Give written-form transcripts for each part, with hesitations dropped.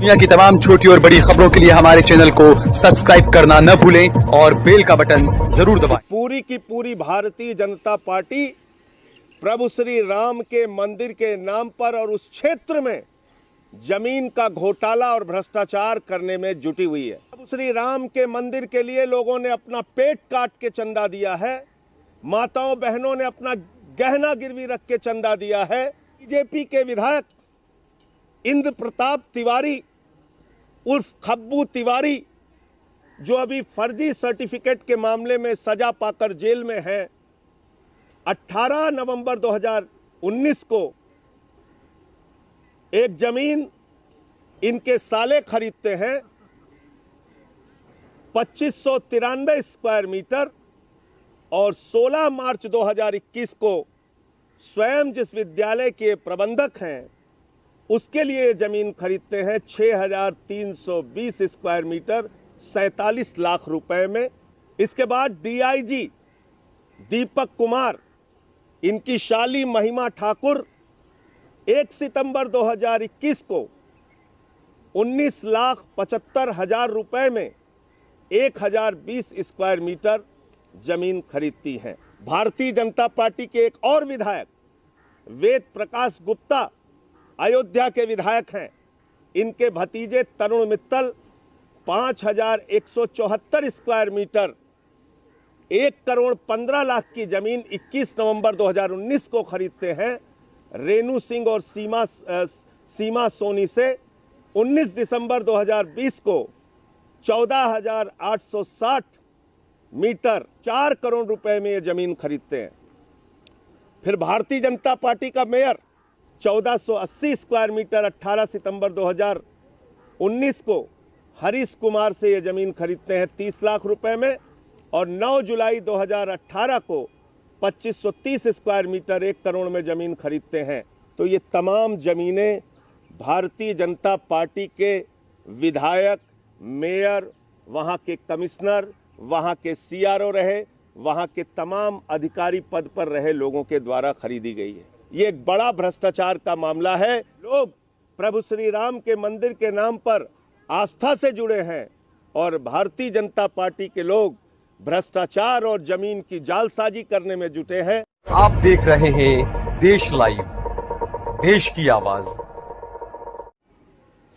दुनिया की तमाम छोटी और बड़ी खबरों के लिए हमारे चैनल को सब्सक्राइब करना न भूलें और बेल का बटन जरूर दबाएं। पूरी की पूरी भारतीय जनता पार्टी प्रभु श्री राम के मंदिर के नाम पर और उस क्षेत्र में जमीन का घोटाला और भ्रष्टाचार करने में जुटी हुई है। प्रभु श्री राम के मंदिर के लिए लोगों ने अपना पेट काट के चंदा दिया है, माताओं बहनों ने अपना गहना गिरवी रख के चंदा दिया है। बीजेपी के विधायक इंद्र प्रताप तिवारी उर्फ खब्बू तिवारी, जो अभी फर्जी सर्टिफिकेट के मामले में सजा पाकर जेल में है, 18 नवंबर 2019 को एक जमीन इनके साले खरीदते हैं 2593 स्क्वायर मीटर और 16 मार्च 2021 को स्वयं जिस विद्यालय के प्रबंधक हैं उसके लिए जमीन खरीदते हैं 6320 स्क्वायर मीटर 47 लाख रुपए में। इसके बाद डीआईजी दीपक कुमार, इनकी शाली महिमा ठाकुर 1 सितंबर 2021 को 19,75,000 रुपए में 1020 स्क्वायर मीटर जमीन खरीदती हैं। भारतीय जनता पार्टी के एक और विधायक वेद प्रकाश गुप्ता अयोध्या के विधायक हैं। इनके भतीजे तरुण मित्तल 5,174 स्क्वायर मीटर 1 करोड़ 15 लाख की जमीन 21 नवंबर 2019 को खरीदते हैं रेणु सिंह और सीमा सोनी से। 19 दिसंबर 2020 को 14,860 मीटर 4 करोड़ रुपए में ये जमीन खरीदते हैं। फिर भारतीय जनता पार्टी का मेयर 1480 स्क्वायर मीटर 18 सितंबर 2019 को हरीश कुमार से ये जमीन खरीदते हैं 30 लाख रुपए में और 9 जुलाई 2018 को 2530 स्क्वायर मीटर 1 करोड़ में जमीन खरीदते हैं। तो ये तमाम जमीनें भारतीय जनता पार्टी के विधायक, मेयर, वहाँ के कमिश्नर, वहाँ के सीआरओ रहे, वहाँ के तमाम अधिकारी पद पर रहे लोगों के द्वारा खरीदी गई है। ये एक बड़ा भ्रष्टाचार का मामला है। लोग प्रभु श्री राम के मंदिर के नाम पर आस्था से जुड़े हैं और भारतीय जनता पार्टी के लोग भ्रष्टाचार और जमीन की जालसाजी करने में जुटे हैं। आप देख रहे हैं देश लाइव, देश की आवाज।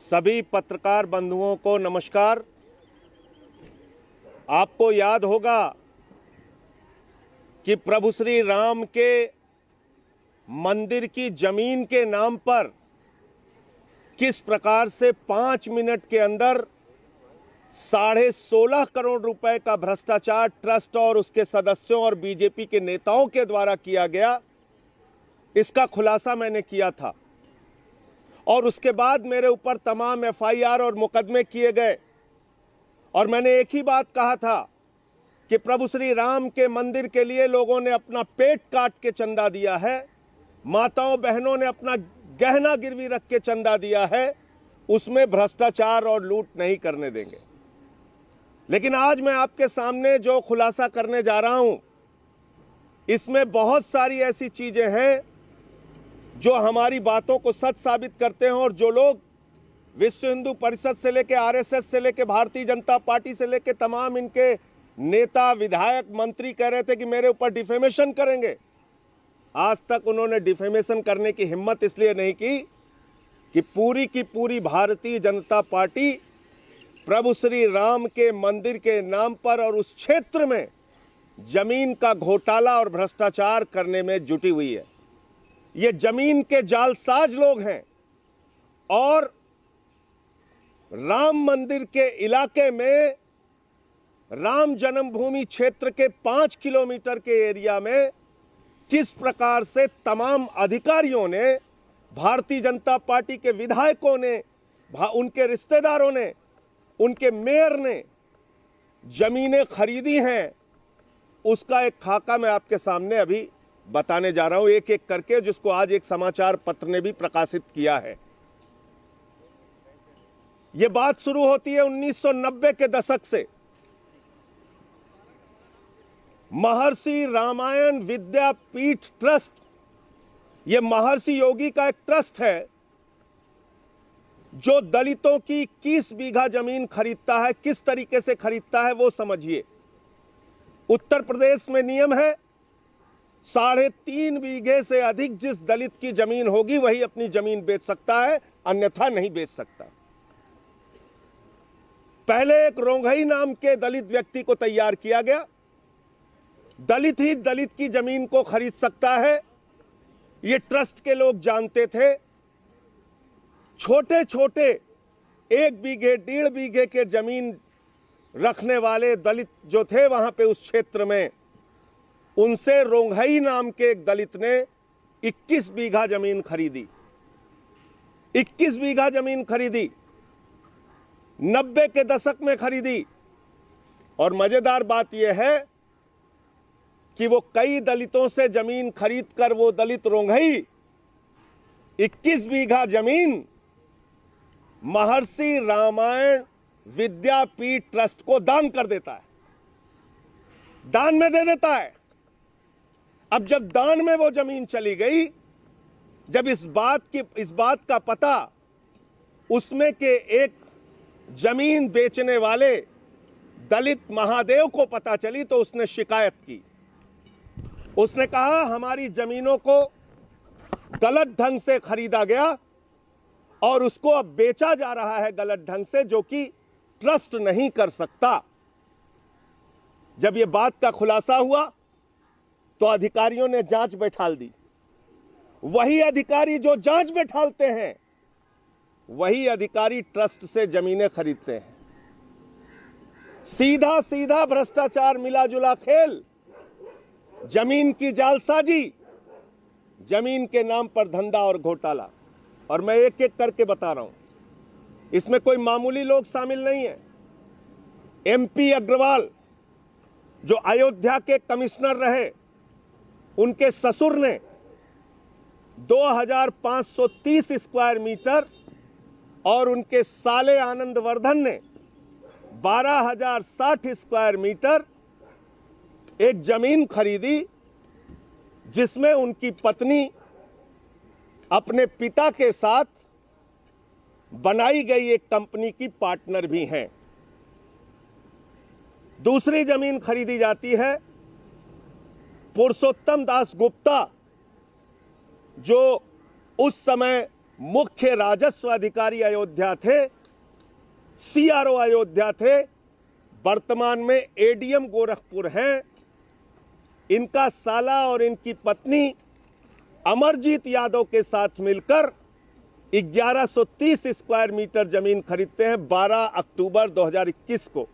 सभी पत्रकार बंधुओं को नमस्कार। आपको याद होगा कि प्रभु श्री राम के मंदिर की जमीन के नाम पर किस प्रकार से 5 मिनट के अंदर 16.5 करोड़ रुपए का भ्रष्टाचार ट्रस्ट और उसके सदस्यों और बीजेपी के नेताओं के द्वारा किया गया, इसका खुलासा मैंने किया था। और उसके बाद मेरे ऊपर तमाम एफआईआर और मुकदमे किए गए और मैंने एक ही बात कहा था कि प्रभु श्री राम के मंदिर के लिए लोगों ने अपना पेट काट के चंदा दिया है, माताओं बहनों ने अपना गहना गिरवी रख के चंदा दिया है, उसमें भ्रष्टाचार और लूट नहीं करने देंगे। लेकिन आज मैं आपके सामने जो खुलासा करने जा रहा हूं, इसमें बहुत सारी ऐसी चीजें हैं जो हमारी बातों को सच साबित करते हैं और जो लोग विश्व हिंदू परिषद से लेकर आरएसएस से लेकर भारतीय जनता पार्टी से लेकर तमाम इनके नेता, विधायक, मंत्री कह रहे थे कि मेरे ऊपर डिफेमेशन करेंगे, आज तक उन्होंने डिफेमेशन करने की हिम्मत इसलिए नहीं कि पूरी भारतीय जनता पार्टी प्रभु श्री राम के मंदिर के नाम पर और उस क्षेत्र में जमीन का घोटाला और भ्रष्टाचार करने में जुटी हुई है। ये जमीन के जालसाज लोग हैं और राम मंदिर के इलाके में, राम जन्मभूमि क्षेत्र के 5 किलोमीटर के एरिया में किस प्रकार से तमाम अधिकारियों ने, भारतीय जनता पार्टी के विधायकों ने, उनके रिश्तेदारों ने, उनके मेयर ने जमीनें खरीदी हैं, उसका एक खाका मैं आपके सामने अभी बताने जा रहा हूं एक एक करके, जिसको आज एक समाचार पत्र ने भी प्रकाशित किया है। यह बात शुरू होती है 1990 के दशक से। महर्षि रामायण विद्यापीठ ट्रस्ट, यह महर्षि योगी का एक ट्रस्ट है जो दलितों की 21 बीघा जमीन खरीदता है, किस तरीके से खरीदता है वो समझिए। उत्तर प्रदेश में नियम है 3.5 बीघे से अधिक जिस दलित की जमीन होगी वही अपनी जमीन बेच सकता है, अन्यथा नहीं बेच सकता। पहले एक रोंघई नाम के दलित व्यक्ति को तैयार किया गया। दलित ही दलित की जमीन को खरीद सकता है, ये ट्रस्ट के लोग जानते थे। छोटे छोटे 1 बीघे 1.5 बीघे के जमीन रखने वाले दलित जो थे वहां पे उस क्षेत्र में, उनसे रोंघई नाम के एक दलित ने 21 बीघा जमीन खरीदी। 21 बीघा जमीन खरीदी, 90 के दशक में खरीदी। और मजेदार बात यह है कि वो कई दलितों से जमीन खरीदकर वो दलित रोंघई 21 बीघा जमीन महर्षि रामायण विद्यापीठ ट्रस्ट को दान कर देता है, दान में दे देता है। अब जब दान में वो जमीन चली गई, जब इस बात का पता उसमें के एक जमीन बेचने वाले दलित महादेव को पता चली तो उसने शिकायत की। उसने कहा हमारी जमीनों को गलत ढंग से खरीदा गया और उसको अब बेचा जा रहा है गलत ढंग से, जो कि ट्रस्ट नहीं कर सकता। जब यह बात का खुलासा हुआ तो अधिकारियों ने जांच बैठाल दी। वही अधिकारी जो जांच बैठालते हैं, वही अधिकारी ट्रस्ट से जमीनें खरीदते हैं। सीधा सीधा भ्रष्टाचार, मिला जुला खेल, जमीन की जालसाजी, जमीन के नाम पर धंधा और घोटाला। और मैं एक एक करके बता रहा हूं, इसमें कोई मामूली लोग शामिल नहीं है। MP अग्रवाल जो अयोध्या के कमिश्नर रहे, उनके ससुर ने 2530 स्क्वायर मीटर और उनके साले आनंद वर्धन ने 12060 स्क्वायर मीटर एक जमीन खरीदी, जिसमें उनकी पत्नी अपने पिता के साथ बनाई गई एक कंपनी की पार्टनर भी हैं। दूसरी जमीन खरीदी जाती है पुरुषोत्तम दास गुप्ता, जो उस समय मुख्य राजस्व अधिकारी अयोध्या थे, CRO अयोध्या थे, वर्तमान में ADM गोरखपुर हैं। इनका साला और इनकी पत्नी अमरजीत यादव के साथ मिलकर 1130 स्क्वायर मीटर जमीन खरीदते हैं 12 अक्टूबर 2021 को।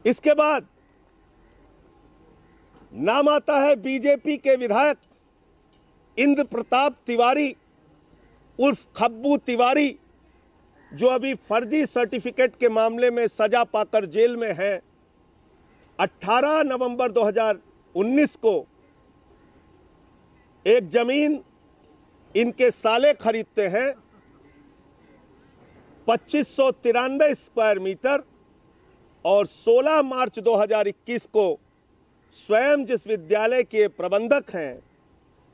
इसके बाद नाम आता है बीजेपी के विधायक इंद्र प्रताप तिवारी उर्फ खब्बू तिवारी, जो अभी फर्जी सर्टिफिकेट के मामले में सजा पाकर जेल में है। 18 नवंबर 2019 को एक जमीन इनके साले खरीदते हैं 2593 स्क्वायर मीटर, और 16 मार्च 2021 को स्वयं जिस विद्यालय के प्रबंधक हैं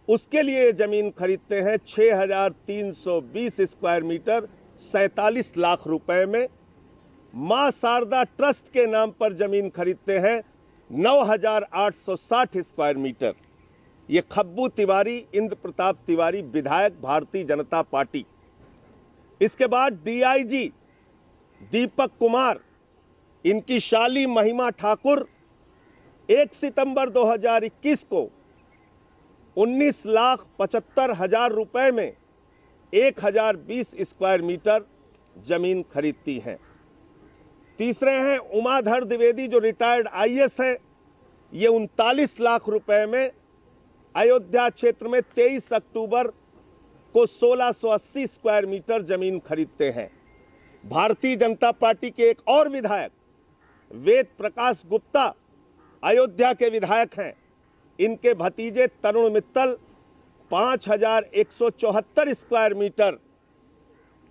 उसके लिए जमीन खरीदते हैं 6320 स्क्वायर मीटर 47 लाख रुपए में। मां शारदा ट्रस्ट के नाम पर जमीन खरीदते हैं 9860 स्क्वायर मीटर। ये खब्बू तिवारी, इंद्र प्रताप तिवारी, विधायक भारतीय जनता पार्टी। इसके बाद DIG दीपक कुमार, इनकी शाली महिमा ठाकुर 1 सितंबर 2021 को 19,75,000 रुपए में 1020 स्क्वायर मीटर जमीन खरीदती हैं। तीसरे हैं उमाधर द्विवेदी, जो रिटायर्ड IAS है। ये 39 लाख रुपए में अयोध्या क्षेत्र में 23 अक्टूबर को 1680 स्क्वायर मीटर जमीन खरीदते हैं। भारतीय जनता पार्टी के एक और विधायक वेद प्रकाश गुप्ता अयोध्या के विधायक हैं। इनके भतीजे तरुण मित्तल 5174 स्क्वायर मीटर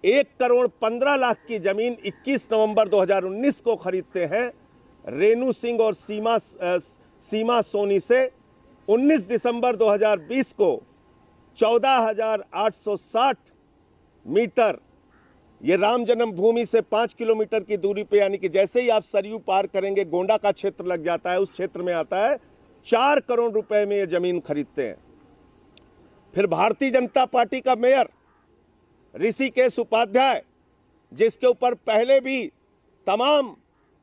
1,15,00,000 की जमीन 21 नवंबर 2019 को खरीदते हैं रेणु सिंह और सीमा सोनी से। 19 दिसंबर 2020 को 14,860 मीटर ये राम जन्मभूमि से 5 किलोमीटर की दूरी पे, यानी कि जैसे ही आप सरयू पार करेंगे गोंडा का क्षेत्र लग जाता है, उस क्षेत्र में आता है। 4 करोड़ रुपए में ये जमीन खरीदते हैं। फिर भारतीय जनता पार्टी का मेयर ऋषिकेश उपाध्याय, जिसके ऊपर पहले भी तमाम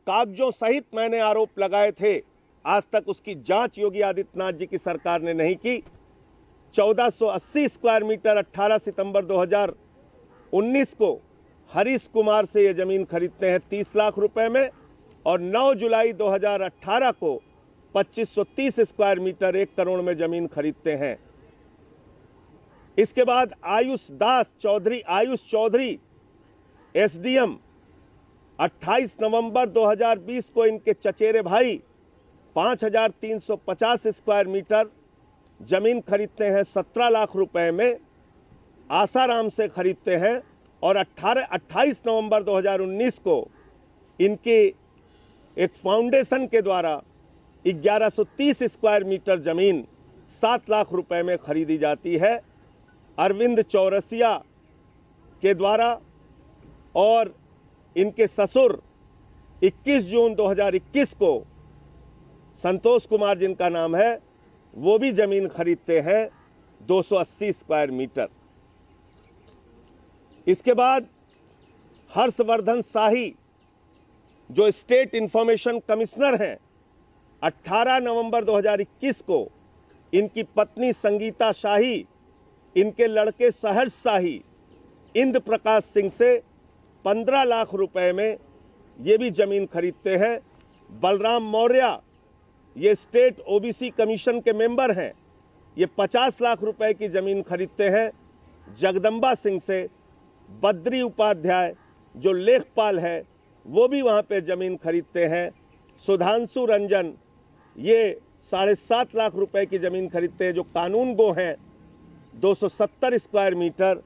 कागजों सहित मैंने आरोप लगाए थे, आज तक उसकी जांच योगी आदित्यनाथ जी की सरकार ने नहीं की। 1480 स्क्वायर मीटर 18 सितंबर 2019 को हरीश कुमार से ये जमीन खरीदते हैं 30 लाख रुपए में, और 9 जुलाई 2018 को 2530 स्क्वायर मीटर 1 करोड़ में जमीन खरीदते हैं। इसके बाद आयुष चौधरी एसडीएम 28 नवंबर 2020 को इनके चचेरे भाई 5350 स्क्वायर मीटर जमीन खरीदते हैं 17 लाख रुपए में, आसाराम से खरीदते हैं। और 28 नवंबर 2019 को इनके एक फाउंडेशन के द्वारा 1130 स्क्वायर मीटर जमीन 7 लाख रुपए में खरीदी जाती है अरविंद चौरसिया के द्वारा। और इनके ससुर 21 जून 2021 को संतोष कुमार जिनका नाम है, वो भी जमीन खरीदते हैं 280 स्क्वायर मीटर। इसके बाद हर्षवर्धन शाही जो स्टेट इंफॉर्मेशन कमिश्नर हैं, 18 नवंबर 2021 को इनकी पत्नी संगीता शाही, इनके लड़के सहर्ष शाही इंद्र प्रकाश सिंह से 15 लाख रुपए में ये भी जमीन खरीदते हैं। बलराम मौर्य ये स्टेट ओबीसी कमीशन के मेंबर हैं, ये 50 लाख रुपए की जमीन खरीदते हैं जगदम्बा सिंह से। बद्री उपाध्याय जो लेखपाल है, वो भी वहां पे जमीन खरीदते हैं। सुधांशु रंजन ये 7.5 लाख रुपए की जमीन खरीदते हैं, जो कानून गो हैं 270 स्क्वायर मीटर।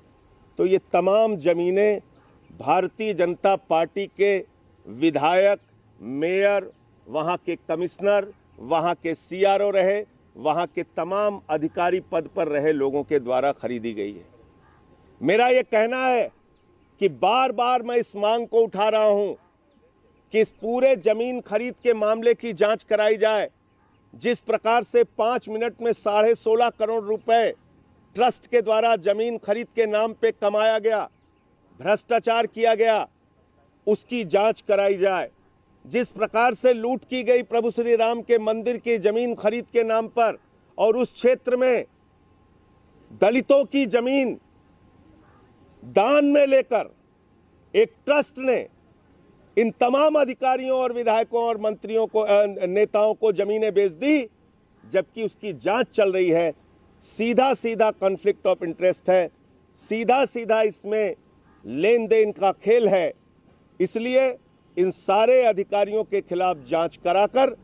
तो ये तमाम जमीनें भारतीय जनता पार्टी के विधायक, मेयर, वहां के कमिश्नर, वहां के सीआरओ रहे, वहां के तमाम अधिकारी पद पर रहे लोगों के द्वारा खरीदी गई है। मेरा ये कहना है कि बार बार मैं इस मांग को उठा रहा हूं कि इस पूरे जमीन खरीद के मामले की जांच कराई जाए। जिस प्रकार से 5 मिनट में 16.5 करोड़ रुपए ट्रस्ट के द्वारा जमीन खरीद के नाम पे कमाया गया, भ्रष्टाचार किया गया, उसकी जांच कराई जाए। जिस प्रकार से लूट की गई प्रभु श्री राम के मंदिर की जमीन खरीद के नाम पर, और उस क्षेत्र में दलितों की जमीन दान में लेकर एक ट्रस्ट ने इन तमाम अधिकारियों और विधायकों और मंत्रियों को, नेताओं को जमीनें बेच दी, जबकि उसकी जांच चल रही है। सीधा सीधा कॉन्फ्लिक्ट ऑफ इंटरेस्ट है, सीधा सीधा इसमें लेन देन का खेल है। इसलिए इन सारे अधिकारियों के खिलाफ जांच कराकर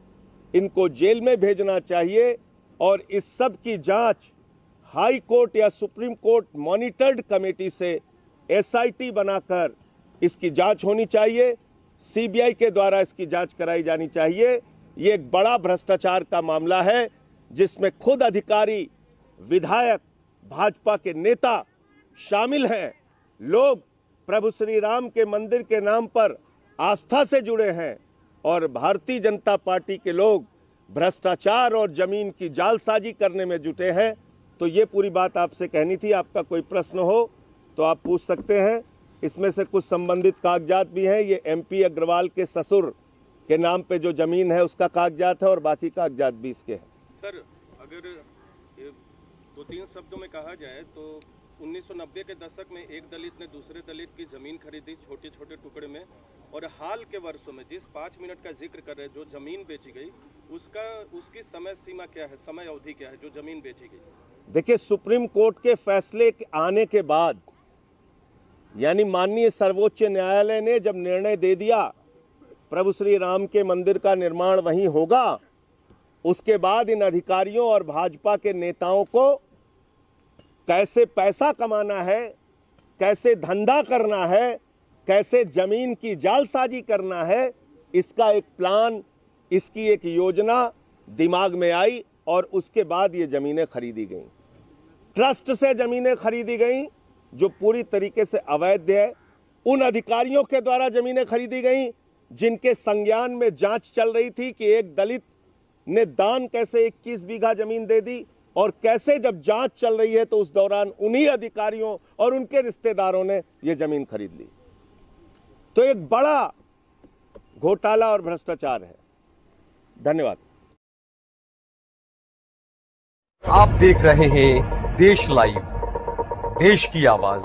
इनको जेल में भेजना चाहिए, और इस सब की जांच हाई कोर्ट या सुप्रीम कोर्ट मॉनिटर्ड कमेटी से एसआईटी बनाकर इसकी जांच होनी चाहिए। सीबीआई के द्वारा इसकी जांच कराई जानी चाहिए। ये एक बड़ा भ्रष्टाचार का मामला है, जिसमें खुद अधिकारी, विधायक, भाजपा के नेता शामिल हैं। लोग प्रभु श्री राम के मंदिर के नाम पर आस्था से जुड़े हैं, और भारतीय जनता पार्टी के लोग भ्रष्टाचार और जमीन की जालसाजी करने में जुटे हैं। तो ये पूरी बात आपसे कहनी थी। आपका कोई प्रश्न हो तो आप पूछ सकते हैं। इसमें से कुछ संबंधित कागजात भी हैं। ये एमपी अग्रवाल के ससुर के नाम पे जो जमीन है उसका कागजात है, और बाकी कागजात भी इसके हैं। सर, अगर 2-3 शब्दों में कहा जाए तो 1990 के दशक में एक दलित ने दूसरे दलित की जमीन खरीदी छोटे छोटे टुकड़े में, और हाल के वर्षों में जिस 5 मिनट का जिक्र कर रहे हैं, जो जमीन बेची गई, उसकी समय सीमा क्या है, समय अवधि क्या है जो जमीन बेची गई? देखिए, सुप्रीम कोर्ट के फैसले आने के बाद, यानी माननीय सर्वोच्च न्यायालय ने जब निर्णय दे दिया प्रभु श्री राम के मंदिर का निर्माण वहीं होगा, उसके बाद इन अधिकारियों और भाजपा के नेताओं को कैसे पैसा कमाना है, कैसे धंधा करना है, कैसे जमीन की जालसाजी करना है, इसका एक प्लान, इसकी एक योजना दिमाग में आई, और उसके बाद ये जमीनें खरीदी गईं। ट्रस्ट से जमीनें खरीदी गईं, जो पूरी तरीके से अवैध है, उन अधिकारियों के द्वारा जमीनें खरीदी गई जिनके संज्ञान में जांच चल रही थी कि एक दलित ने दान कैसे 21 बीघा जमीन दे दी, और कैसे जब जांच चल रही है तो उस दौरान उन्हीं अधिकारियों और उनके रिश्तेदारों ने यह जमीन खरीद ली। तो एक बड़ा घोटाला और भ्रष्टाचार है। धन्यवाद। आप देख रहे हैं देश लाइव, देश की आवाज।